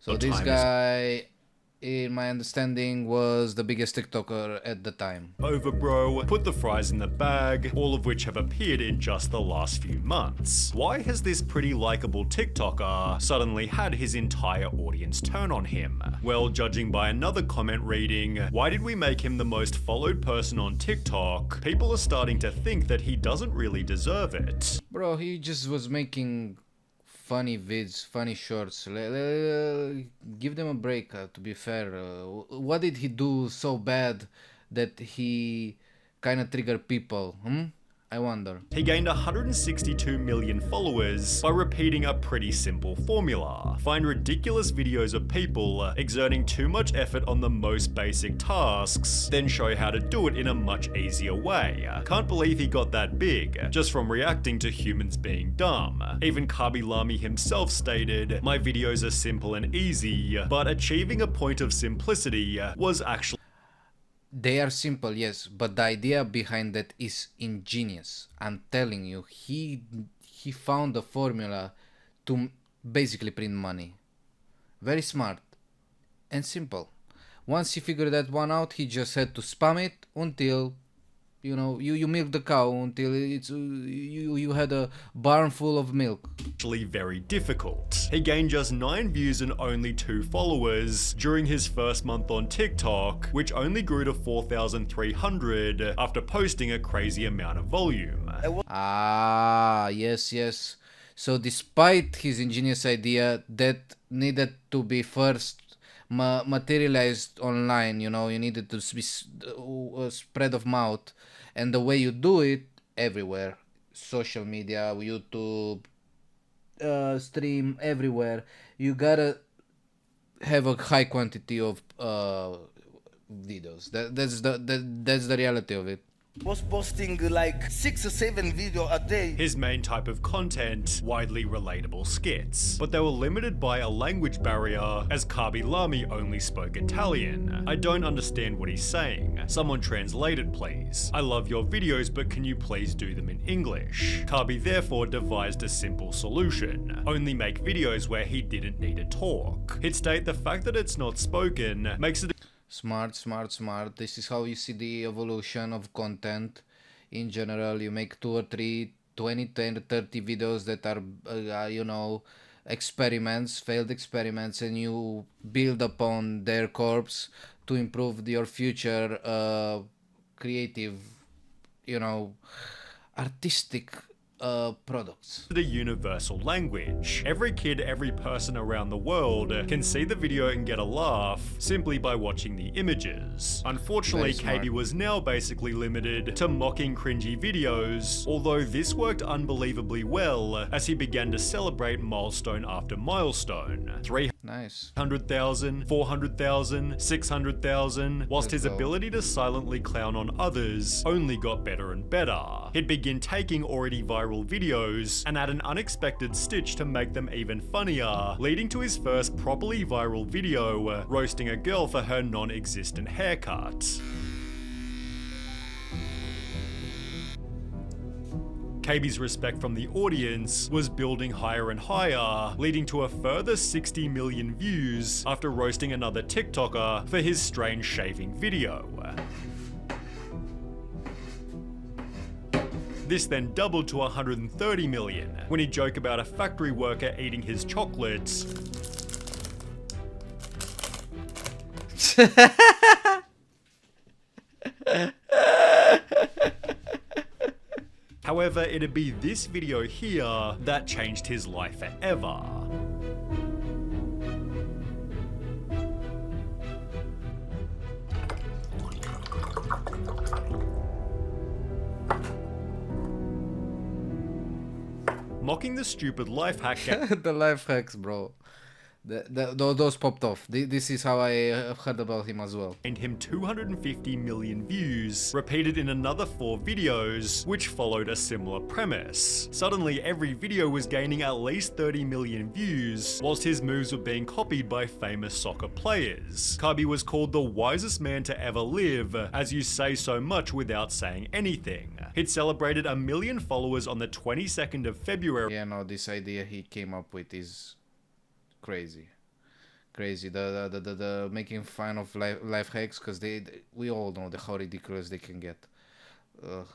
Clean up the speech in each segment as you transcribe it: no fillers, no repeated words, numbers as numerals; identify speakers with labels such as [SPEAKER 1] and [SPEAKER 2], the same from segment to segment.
[SPEAKER 1] So this guy, in my understanding, was the biggest TikToker at the time.
[SPEAKER 2] Over, bro, put the fries in the bag, all of which have appeared in just the last few months. Why has this pretty likable TikToker suddenly had his entire audience turn on him? Well, judging by another comment reading, why did we make him the most followed person on TikTok? People are starting to think that he doesn't really deserve it.
[SPEAKER 1] Bro, he just was making funny vids, funny shorts. Give them a break, to be fair. What did he do so bad that he kind of triggered people? I wonder.
[SPEAKER 2] He gained 162 million followers by repeating a pretty simple formula. Find ridiculous videos of people exerting too much effort on the most basic tasks, then show how to do it in a much easier way. Can't believe he got that big, just from reacting to humans being dumb. Even Kabi Lami himself stated, "My videos are simple and easy, but achieving a point of simplicity was actually..."
[SPEAKER 1] They are simple, yes, but the idea behind that is ingenious. I'm telling you, he found a formula to basically print money. Very smart and simple. Once he figured that one out, he just had to spam it until you milk the cow until you had a barn full of milk.
[SPEAKER 2] Actually very difficult. He gained just 9 views and only 2 followers during his first month on TikTok, which only grew to 4,300 after posting a crazy amount of volume.
[SPEAKER 1] Ah, yes. So despite his ingenious idea, that needed to be first materialized online. You needed to be spread of mouth, and the way you do it everywhere, social media, YouTube, stream, everywhere, you gotta have a high quantity of videos. That's the reality of it.
[SPEAKER 3] Was posting like 6 or 7 videos a day.
[SPEAKER 2] His main type of content, widely relatable skits, but they were limited by a language barrier as Kabi Lami only spoke Italian. I don't understand what he's saying. Someone translate it, please. I love your videos, but can you please do them in English? Kabi therefore devised a simple solution. Only make videos where he didn't need to talk. He'd state the fact that it's not spoken makes it
[SPEAKER 1] Smart. This is how you see the evolution of content in general. You make 2 or 3, 20, 10, 30 videos that are, experiments, failed experiments, and you build upon their corpse to improve your future creative, artistic products.
[SPEAKER 2] a universal language. Every kid, every person around the world can see the video and get a laugh simply by watching the images. Unfortunately, KB was now basically limited to mocking cringy videos, although this worked unbelievably well as he began to celebrate milestone after milestone. 300,000, 400,000, 600,000, whilst his ability to silently clown on others only got better and better. He'd begin taking already viral videos and add an unexpected stitch to make them even funnier, leading to his first properly viral video, roasting a girl for her non-existent haircut. KB's respect from the audience was building higher and higher, leading to a further 60 million views after roasting another TikToker for his strange shaving video. This then doubled to 130 million when he'd joke about a factory worker eating his chocolates. However, it'd be this video here that changed his life forever. Mocking the stupid life hack.
[SPEAKER 1] The life hacks, bro. Those popped off. This is how I heard about him as well.
[SPEAKER 2] And him 250 million views, repeated in another 4 videos, which followed a similar premise. Suddenly, every video was gaining at least 30 million views, whilst his moves were being copied by famous soccer players. Kabi was called the wisest man to ever live, as you say so much without saying anything. He'd celebrated 1 million followers on the 22nd of February.
[SPEAKER 1] Yeah, no, this idea he came up with is crazy. Crazy. The making fun of life hacks because we all know how ridiculous they can get. Ugh.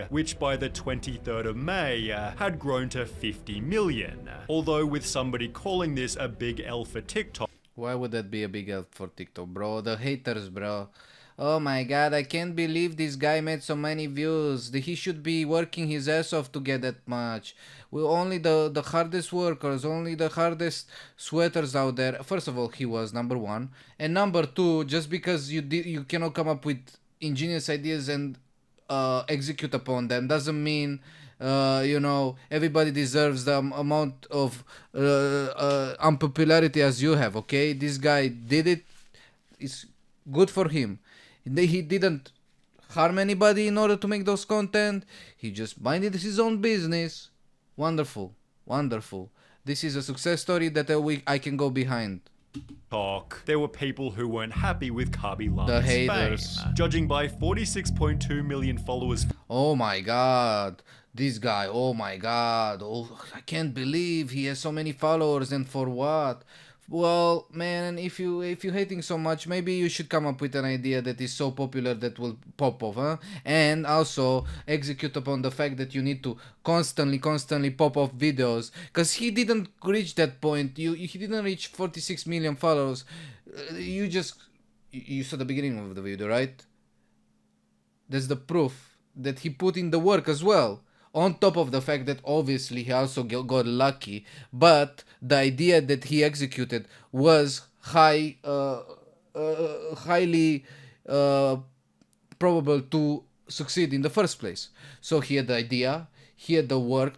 [SPEAKER 2] Which by the 23rd of May had grown to 50 million. Although with somebody calling this a big L for TikTok.
[SPEAKER 1] Why would that be a big help for TikTok, bro? The haters, bro. Oh my god, I can't believe this guy made so many views. He should be working his ass off to get that much. We only the hardest workers, only the hardest sweaters out there. First of all, he was number one, and number two, just because you cannot come up with ingenious ideas and execute upon them doesn't mean everybody deserves the amount of unpopularity as you have. Okay, this guy did it. It's good for him. He didn't harm anybody in order to make those content. He just minded his own business. Wonderful, wonderful. This is a success story that I can go behind.
[SPEAKER 2] There were people who weren't happy with Kabi
[SPEAKER 1] The
[SPEAKER 2] Lama's
[SPEAKER 1] haters.
[SPEAKER 2] fame, judging by 46.2 million followers.
[SPEAKER 1] Oh my god, this guy, oh my god, oh, I can't believe he has so many followers, and for what? Well, man, if you hating so much, maybe you should come up with an idea that is so popular that will pop off, huh? And also execute upon the fact that you need to constantly pop off videos, because he didn't reach that point. He didn't reach 46 million followers. You saw the beginning of the video, right? That's the proof that he put in the work as well. On top of the fact that obviously he also got lucky, but the idea that he executed was highly probable to succeed in the first place. So he had the idea, he had the work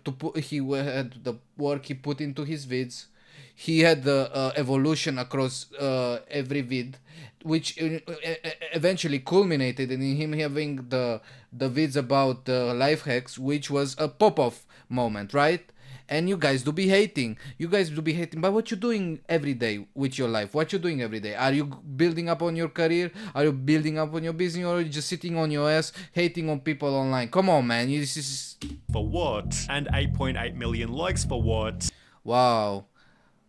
[SPEAKER 1] he put into his vids. He had the evolution across every vid, which eventually culminated in him having the vids about life hacks, which was a pop-off moment, right? And you guys do be hating. But what you doing every day with your life? What you doing every day? Are you building up on your career? Are you building up on your business? Or are you just sitting on your ass hating on people online? Come on, man. This is...
[SPEAKER 2] For what? And 8.8 million likes for what?
[SPEAKER 1] Wow.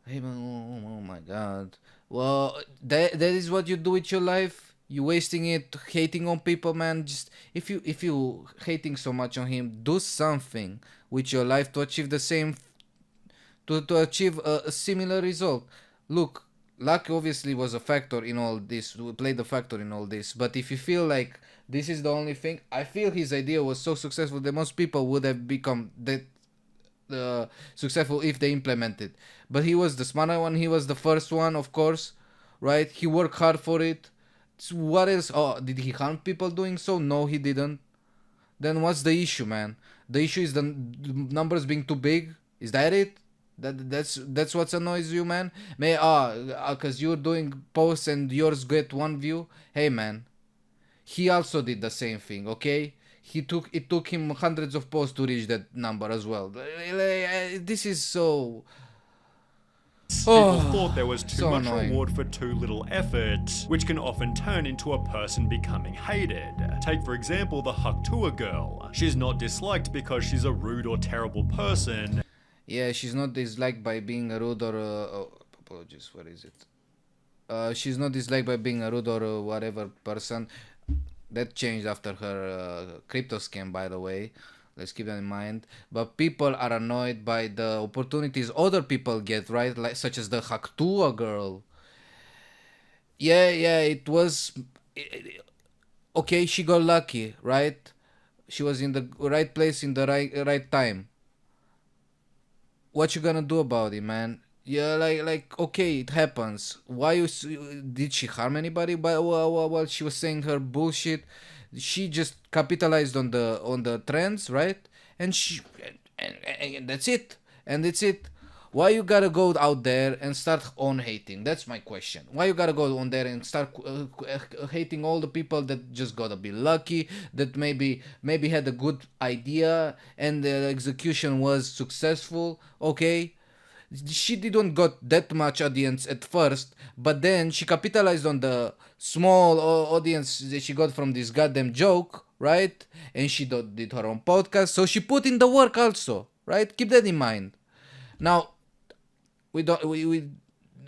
[SPEAKER 1] Hey, man, oh my god. Well, that is what you do with your life. You wasting it hating on people, man. Just if you hating so much on him, do something with your life to achieve the same, to achieve a similar result. Look, luck obviously was a factor in all this, played a factor in all this. But if you feel like this is the only thing, I feel his idea was so successful that most people would have become that successful if they implemented. But he was the smarter one. He was the first one, of course, right? He worked hard for it. So what else? Oh, did he harm people doing so? No, he didn't. Then what's the issue, man? The issue is the numbers being too big. Is that it? That's what annoys you, man. Cause you're doing posts and yours get one view. Hey, man, he also did the same thing. Okay. It took him hundreds of posts to reach that number as well. This is so...
[SPEAKER 2] People thought there was too
[SPEAKER 1] so
[SPEAKER 2] much
[SPEAKER 1] annoying.
[SPEAKER 2] reward for too little effort, which can often turn into a person becoming hated. Take for example the Haktua girl. She's not disliked because she's a rude or terrible person.
[SPEAKER 1] Yeah, she's not disliked by being a rude or apologies, what is it? She's not disliked by being a rude or whatever person. That changed after her crypto scam, by the way. Let's keep that in mind. But people are annoyed by the opportunities other people get, right? Like such as the Haktua girl. Yeah, it was... Okay, she got lucky, right? She was in the right place in the right time. What you gonna do about it, man? Yeah, like okay, it happens. Did she harm anybody while she was saying her bullshit? She just capitalized on the trends, right? And that's it. And that's it. Why you gotta go out there and start on hating? That's my question. Why you gotta go on there and start hating all the people that just gotta be lucky, that maybe had a good idea and the execution was successful? Okay, she didn't got that much audience at first, but then she capitalized on the small audience that she got from this goddamn joke, right? And she did her own podcast, so she put in the work also, right? Keep that in mind. Now, we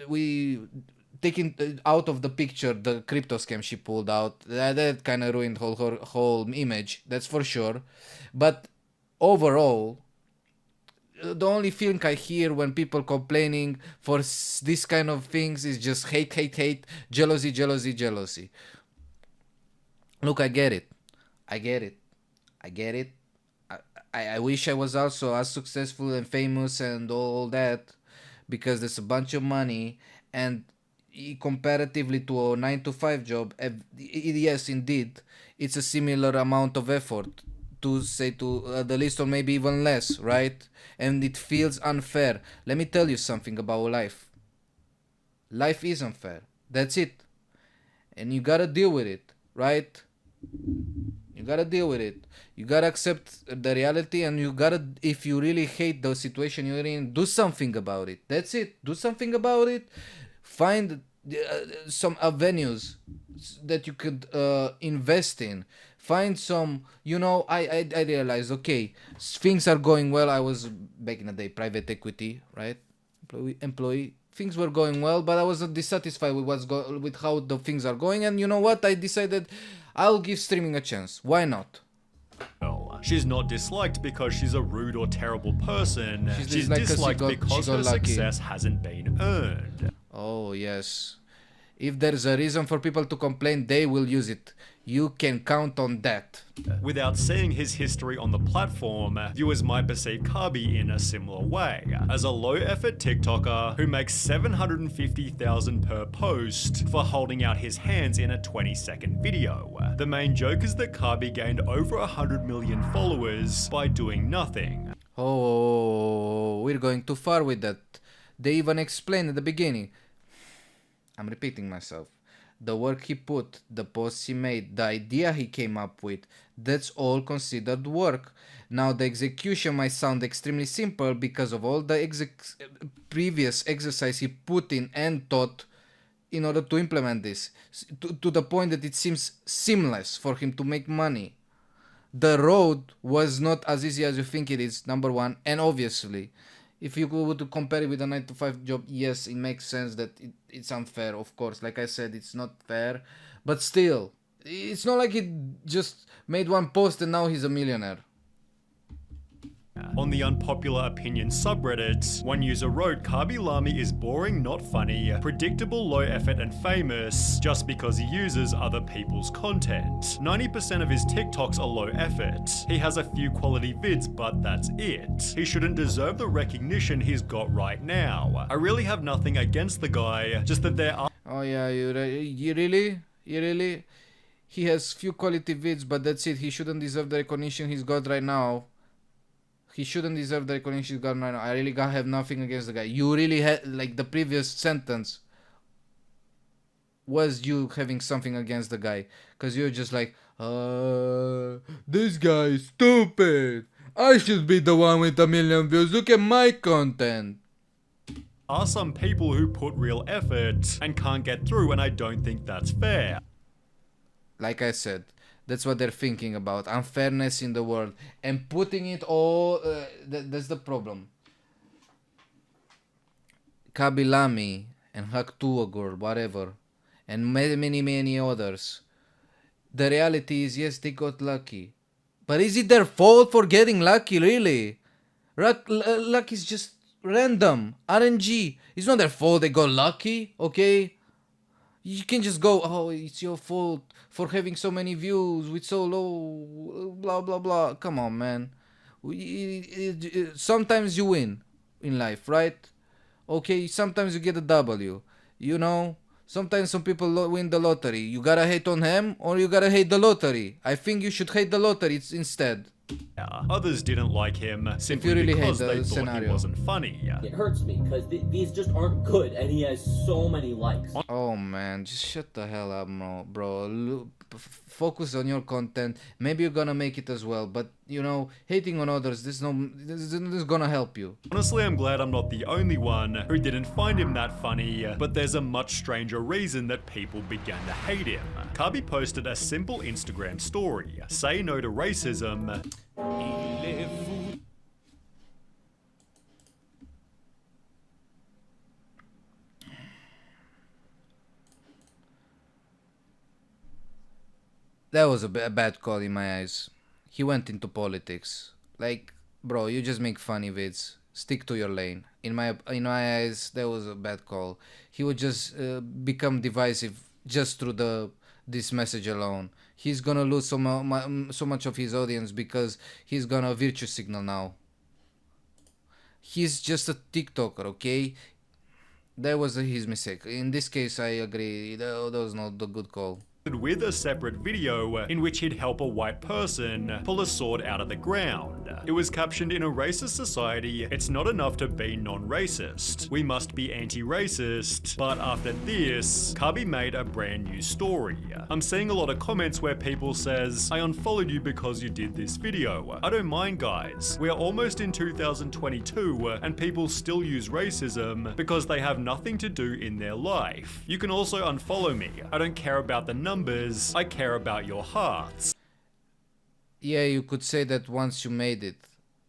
[SPEAKER 1] we taking out of the picture the crypto scam she pulled out. That kind of ruined her whole image. That's for sure. But overall, the only feeling I hear when people complaining for this kind of things is just hate, hate, hate, jealousy, jealousy, jealousy. Look, I get it. I get it. I get it. I wish I was also as successful and famous and all that, because there's a bunch of money, and comparatively to a 9 to 5 job, yes, indeed, it's a similar amount of effort, to say to the least, or maybe even less, right? And it feels unfair. Let me tell you something about life. Life is unfair. That's it. And you gotta deal with it, right? You gotta deal with it. You gotta accept the reality, and you gotta, if you really hate the situation you're in, do something about it. That's it. Do something about it. Find some avenues that you could invest in. Find some, I realized, okay, things are going well. I was, back in the day, private equity, right? Employee. Things were going well, but I wasn't dissatisfied with with how the things are going. And you know what? I decided I'll give streaming a chance. Why not?
[SPEAKER 2] She's not disliked because she's a rude or terrible person. She's
[SPEAKER 1] disliked 'cause
[SPEAKER 2] disliked because
[SPEAKER 1] she got
[SPEAKER 2] her
[SPEAKER 1] lucky.
[SPEAKER 2] success hasn't been earned.
[SPEAKER 1] Oh, yes. If there's a reason for people to complain, they will use it. You can count on that.
[SPEAKER 2] Without seeing his history on the platform, viewers might perceive Kabi in a similar way, as a low-effort TikToker who makes $750,000 per post for holding out his hands in a 20-second video. The main joke is that Kabi gained over 100 million followers by doing nothing.
[SPEAKER 1] Oh, we're going too far with that. They even explained at the beginning. I'm repeating myself. The work he put, the posts he made, the idea he came up with, that's all considered work. Now the execution might sound extremely simple because of all the previous exercise he put in and taught in order to implement this, to the point that it seems seamless for him to make money. The road was not as easy as you think it is, number one, and obviously, if you were to compare it with a 9 to 5 job, yes, it makes sense that it's unfair, of course. Like I said, it's not fair, but still, it's not like he just made one post and now he's a millionaire.
[SPEAKER 2] On the unpopular opinion subreddit, one user wrote Kabi Lami is boring, not funny, predictable, low effort and famous just because he uses other people's content. 90% of his TikToks are low effort. He has a few quality vids, but that's it. He shouldn't deserve the recognition he's got right now. I really have nothing against the guy, just that there are...
[SPEAKER 1] Oh yeah, you really? He has few quality vids, but that's it. He shouldn't deserve the recognition he's got right now. He shouldn't deserve the recognition he's got right now. I really have nothing against the guy. You really had, like, the previous sentence was you having something against the guy. Because you're just like, this guy is stupid. I should be the one with a million views. Look at my content.
[SPEAKER 2] Are some people who put real effort and can't get through, and I don't think that's fair.
[SPEAKER 1] Like I said, that's what they're thinking about. Unfairness in the world. And putting it all... that's the problem. Kabi Lami and Haktua Girl, whatever. And many others. The reality is, yes, they got lucky. But is it their fault for getting lucky, really? Luck is just random. RNG. It's not their fault they got lucky, okay? You can just go, oh, it's your fault for having so many views with so low, blah, blah, blah. Come on, man. Sometimes you win in life, right? Okay, sometimes you get a W, you know? Sometimes some people win the lottery. You gotta hate on him or you gotta hate the lottery. I think you should hate the lottery instead.
[SPEAKER 2] Others didn't like him simply
[SPEAKER 1] really hate
[SPEAKER 2] because
[SPEAKER 1] the
[SPEAKER 2] they thought
[SPEAKER 1] scenario.
[SPEAKER 2] he wasn't funny.
[SPEAKER 4] It hurts me because these just aren't good, and he has so many likes.
[SPEAKER 1] Oh man, just shut the hell up, bro. Focus on your content. Maybe you're gonna make it as well, but you know, hating on others, this is gonna help you.
[SPEAKER 2] Honestly, I'm glad I'm not the only one who didn't find him that funny, but there's a much stranger reason that people began to hate him. Kabi posted a simple Instagram story, say no to racism,
[SPEAKER 1] That was a bad call in my eyes. He went into politics. Like, bro, you just make funny vids. Stick to your lane. In my eyes, that was a bad call. He would just become divisive just through the this message alone. He's gonna lose so much of his audience because he's gonna virtue signal now. He's just a TikToker, okay? That was his mistake. In this case, I agree. That was not a good call.
[SPEAKER 2] With a separate video in which he'd help a white person pull a sword out of the ground. It was captioned, "In a racist society, it's not enough to be non-racist. We must be anti-racist." But after this, Kabi made a brand new story. I'm seeing a lot of comments where people says, "I unfollowed you because you did this video." I don't mind, guys. We are almost in 2022 and people still use racism because they have nothing to do in their life. You can also unfollow me. I don't care about the numbers, I care about your hearts.
[SPEAKER 1] Yeah, you could say that once you made it.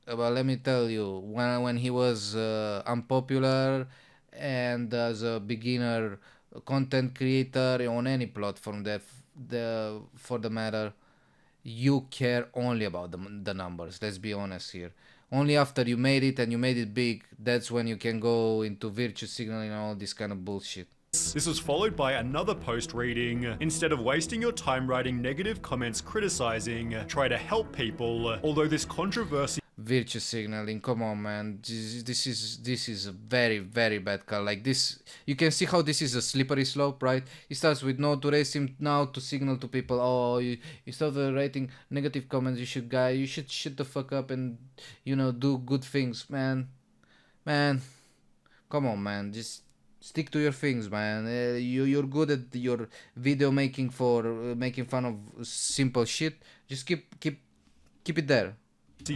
[SPEAKER 1] But let me tell you, when he was unpopular and as a beginner content creator on any platform that for the matter, you care only about the numbers. Let's be honest here. Only after you made it and you made it big, that's when you can go into virtue signaling and all this kind of bullshit.
[SPEAKER 2] This was followed by another post reading, "Instead of wasting your time writing negative comments criticizing, try to help people, although this controversy
[SPEAKER 1] Virtue signaling, come on, man. This is a very, very bad call. Like this, you can see how this is a slippery slope, right? It starts with no to racism, now to signal to people, oh, you start writing negative comments, you should shut the fuck up and do good things, man. Come on, man, just stick to your things, man. You're good at your video making for making fun of simple shit. Just keep it there.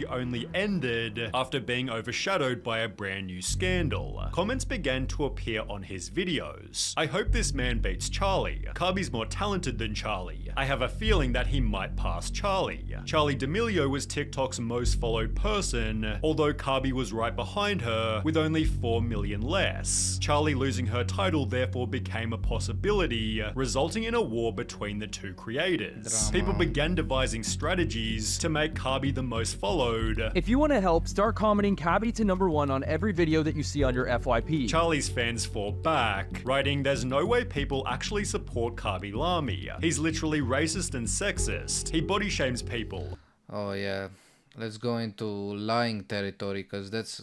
[SPEAKER 2] only ended after being overshadowed by a brand new scandal. Comments began to appear on his videos. "I hope this man beats Charlie. Kabi's more talented than Charlie. I have a feeling that he might pass Charlie." Charlie D'Amelio was TikTok's most followed person, although Kabi was right behind her with only 4 million less. Charlie losing her title therefore became a possibility, resulting in a war between the two creators. People began devising strategies to make Kabi the most followed.
[SPEAKER 5] If you want to help, start commenting Kabi to #1 on every video that you see on your FYP.
[SPEAKER 2] Charlie's fans fought back, writing, "There's no way people actually support Kabi Lami. He's literally racist and sexist. He body shames people."
[SPEAKER 1] Oh yeah, let's go into lying territory because that's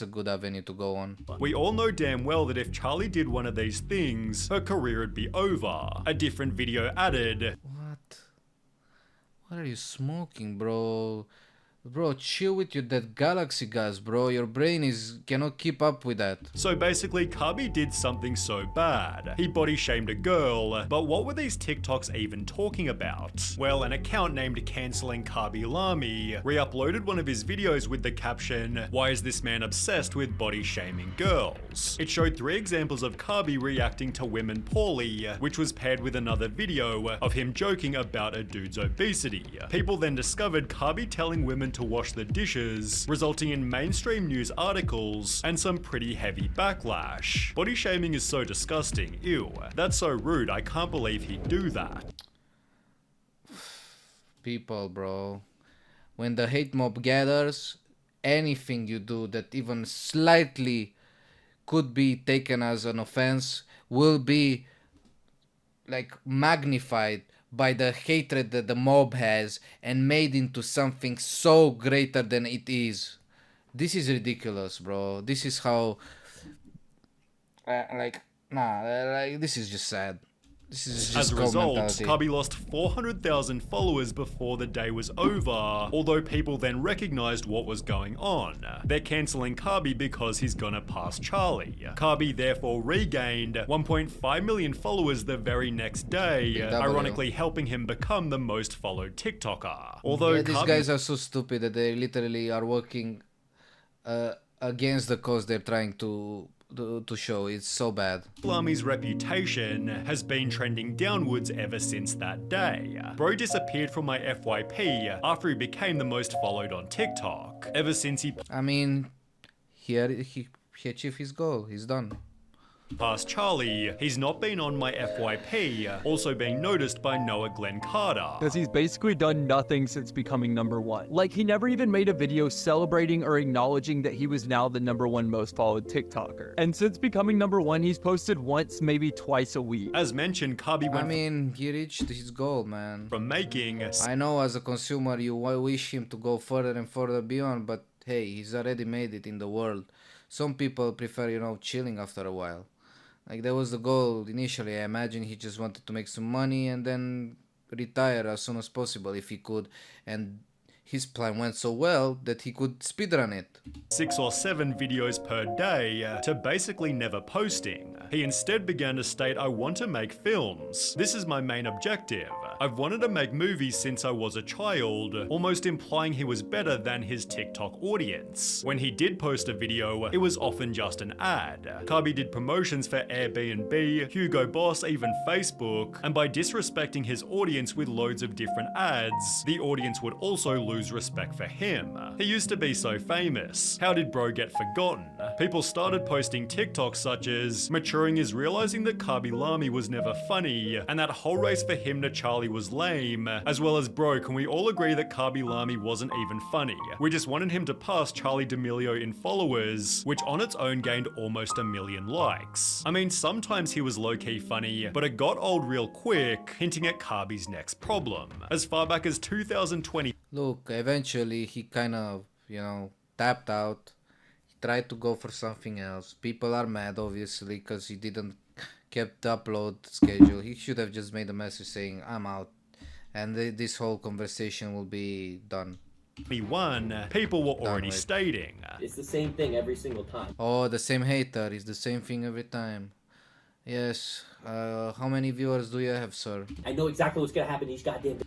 [SPEAKER 1] a good avenue to go on.
[SPEAKER 2] We all know damn well that if Charlie did one of these things, her career would be over. A different video added,
[SPEAKER 1] What are you smoking, bro? Bro, chill with that galaxy gas, bro. Your brain cannot keep up with that.
[SPEAKER 2] So basically, Kabi did something so bad. He body shamed a girl, but what were these TikToks even talking about? Well, an account named Canceling Kabi Lami re-uploaded one of his videos with the caption, "Why is this man obsessed with body shaming girls?" It showed 3 examples of Kabi reacting to women poorly, which was paired with another video of him joking about a dude's obesity. People then discovered Kabi telling women to wash the dishes, resulting in mainstream news articles and some pretty heavy backlash. Body shaming is so disgusting, ew. That's so rude, I can't believe he'd do that.
[SPEAKER 1] People, bro. When the hate mob gathers, anything you do that even slightly could be taken as an offense will be like magnified by the hatred that the mob has and made into something so greater than it is. This is ridiculous, bro. This is how this is just sad. This is just
[SPEAKER 2] As a result,
[SPEAKER 1] mentality.
[SPEAKER 2] Kabi lost 400,000 followers before the day was over, although people then recognized what was going on. They're canceling Kabi because he's gonna pass Charlie. Kabi therefore regained 1.5 million followers the very next day, ironically helping him become the most followed TikToker. Although
[SPEAKER 1] these guys are so stupid that they literally are working against the cause they're trying to show. It's so bad.
[SPEAKER 2] Lami's reputation has been trending downwards ever since that day. Bro disappeared from my FYP after he became the most followed on TikTok. Ever since he
[SPEAKER 1] I mean, he achieved his goal. He's done.
[SPEAKER 2] Past Charlie, he's not been on my FYP, also being noticed by Noah Glenn Carter.
[SPEAKER 5] Because he's basically done nothing since becoming #1. Like, he never even made a video celebrating or acknowledging that he was now the #1 most followed TikToker. And since becoming #1, he's posted once, maybe twice a week.
[SPEAKER 2] As mentioned, Kabi went
[SPEAKER 1] He reached his goal, man.
[SPEAKER 2] from making
[SPEAKER 1] I know as a consumer you wish him to go further and further beyond, but hey, he's already made it in the world. Some people prefer, chilling after a while. Like, that was the goal initially. I imagine he just wanted to make some money and then retire as soon as possible if he could. And his plan went so well that he could speedrun it.
[SPEAKER 2] 6 or 7 videos per day to basically never posting. He instead began to state, I want to make films. This is my main objective. I've wanted to make movies since I was a child, almost implying he was better than his TikTok audience. When he did post a video, it was often just an ad. Kabi did promotions for Airbnb, Hugo Boss, even Facebook, and by disrespecting his audience with loads of different ads, the audience would also lose respect for him. He used to be so famous. How did bro get forgotten? People started posting TikToks such as, maturing is realizing that Kabi Lami was never funny, and that whole race for him to Charlie was lame, as well as, bro, can we all agree that Kabi Lami wasn't even funny? We just wanted him to pass Charlie D'Amelio in followers, which on its own gained almost 1 million likes. I mean, sometimes he was low-key funny, but it got old real quick, hinting at Kabi's next problem. As far back as 2020,
[SPEAKER 1] Look, eventually he kind of, tapped out. He tried to go for something else. People are mad, obviously, because he didn't kept the upload schedule. He should have just made a message saying, I'm out. And this whole conversation will be done.
[SPEAKER 2] people were already
[SPEAKER 1] with.
[SPEAKER 2] stating,
[SPEAKER 4] It's the same thing every single time.
[SPEAKER 1] Oh, the same hater. It's the same thing every time. Yes. How many viewers do you have, sir?
[SPEAKER 4] I know exactly what's gonna happen each goddamn.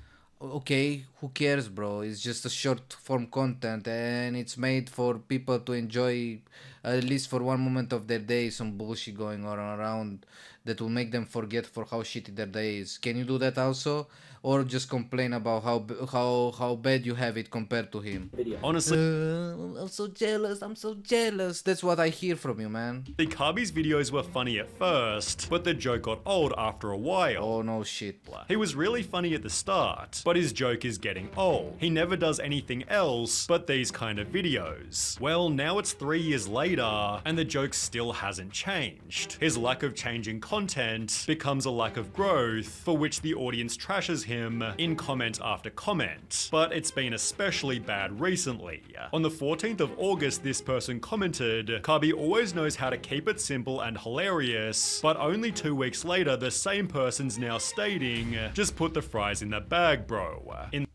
[SPEAKER 1] Okay, who cares, bro? It's just a short form content and it's made for people to enjoy, at least for one moment of their day, some bullshit going on around that will make them forget for how shitty their day is. Can you do that also? Or just complain about how bad you have it compared to him?
[SPEAKER 4] Video.
[SPEAKER 2] honestly,
[SPEAKER 1] I'm so jealous. That's what I hear from you, man.
[SPEAKER 2] Kabi's videos were funny at first, but the joke got old after a while.
[SPEAKER 1] Oh no shit.
[SPEAKER 2] He was really funny at the start, but his joke is getting old. He never does anything else but these kind of videos. Well, now it's 3 years later, and the joke still hasn't changed. His lack of changing content becomes a lack of growth, for which the audience trashes him in comment after comment. But it's been especially bad recently. On the 14th of August, this person commented, Kabi always knows how to keep it simple and hilarious, but only 2 weeks later, the same person's now stating, just put the fries in the bag, bro. In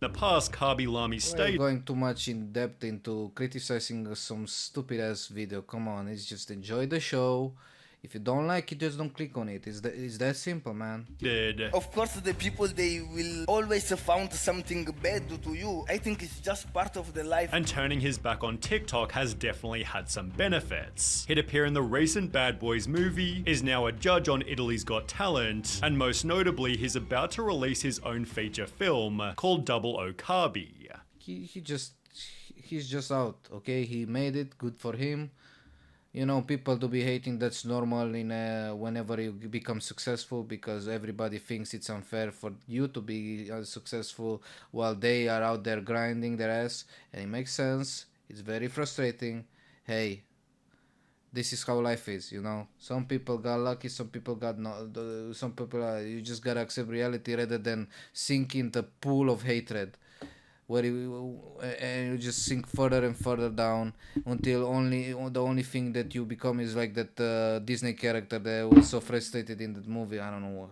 [SPEAKER 2] the past, Kabi Lami
[SPEAKER 1] We're
[SPEAKER 2] stated,
[SPEAKER 1] going too much in depth into criticizing some stupid ass video. Come on, it's just enjoy the show. If you don't like it, just don't click on it. It's that simple, man.
[SPEAKER 3] Of course, the people, they will always found something bad to you. I think it's just part of the life.
[SPEAKER 2] and turning his back on TikTok has definitely had some benefits. He'd appear in the recent Bad Boys movie, is now a judge on Italy's Got Talent, and most notably, he's about to release his own feature film called Double O Kabi.
[SPEAKER 1] He's just out. Okay, he made it. Good for him. People to be hating, that's normal in whenever you become successful, because everybody thinks it's unfair for you to be successful while they are out there grinding their ass, and it makes sense. It's very frustrating. Hey, this is how life is, Some people got lucky, some people got no. Some people you just gotta accept reality rather than sink in the pool of hatred, where you just sink further and further down until the only thing that you become is like that Disney character that was so frustrated in that movie. I don't know,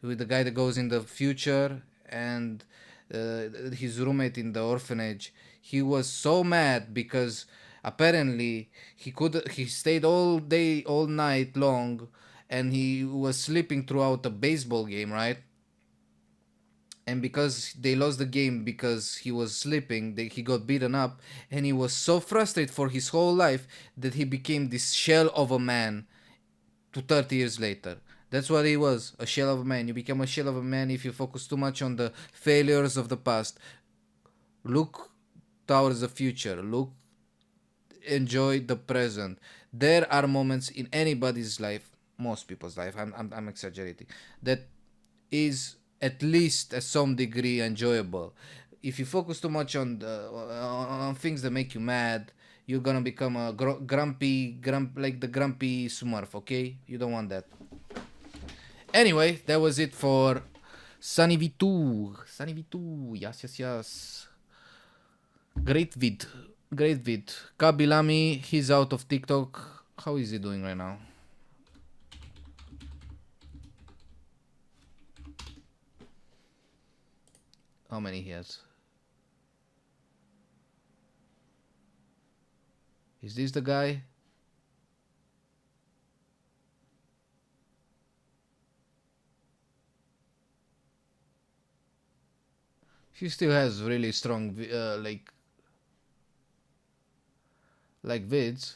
[SPEAKER 1] with the guy that goes in the future and his roommate in the orphanage. He was so mad because apparently he stayed all day, all night long, and he was sleeping throughout a baseball game, right? And because they lost the game because he was sleeping, he got beaten up, and he was so frustrated for his whole life that he became this shell of a man 30 years later. That's what he was, a shell of a man. You become a shell of a man if you focus too much on the failures of the past. Look towards the future. Look enjoy the present. There are moments in anybody's life, most people's life, I'm exaggerating, that is at least at some degree enjoyable. If you focus too much on things that make you mad, you're gonna become a like the grumpy Smurf. Okay, you don't want that. Anyway, that was it for Sunny V2. Sunny V2. Yes, yes, yes. Great vid. Great vid. Kabilami, he's out of TikTok. How is he doing right now? How many he has? Is this the guy? He still has really strong like vids.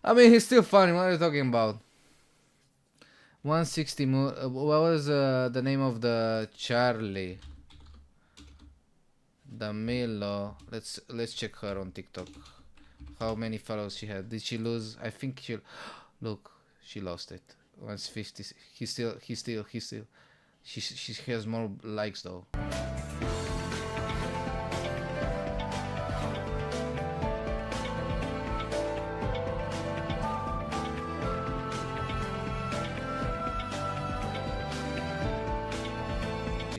[SPEAKER 1] I mean, he's still funny. What are you talking about? 160 what was the name of the Charlie? Damilo. Let's check her on TikTok. How many followers she had? Did she lose? I think she. Look, she lost it. 150. He still. She has more likes though.